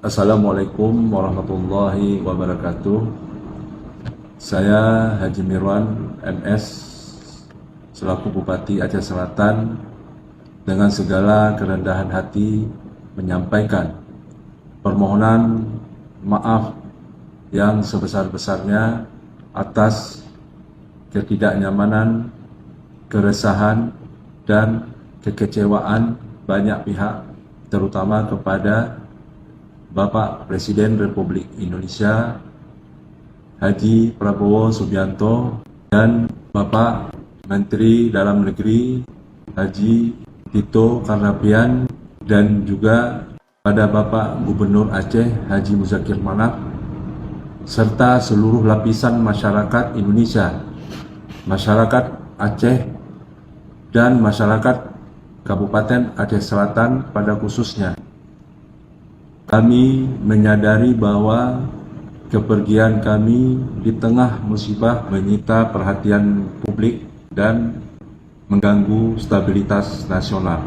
Assalamualaikum warahmatullahi wabarakatuh. Saya Haji Mirwan MS selaku Bupati Aceh Selatan dengan segala kerendahan hati menyampaikan permohonan maaf yang sebesar-besarnya atas ketidaknyamanan, keresahan, dan kekecewaan banyak pihak, terutama kepada Bapak Presiden Republik Indonesia Haji Prabowo Subianto dan Bapak Menteri Dalam Negeri Haji Tito Karnavian, dan juga pada Bapak Gubernur Aceh Haji Muzakir Manaf, serta seluruh lapisan masyarakat Indonesia, masyarakat Aceh, dan masyarakat Kabupaten Aceh Selatan pada khususnya. Kami menyadari bahwa kepergian kami di tengah musibah menyita perhatian publik dan mengganggu stabilitas nasional.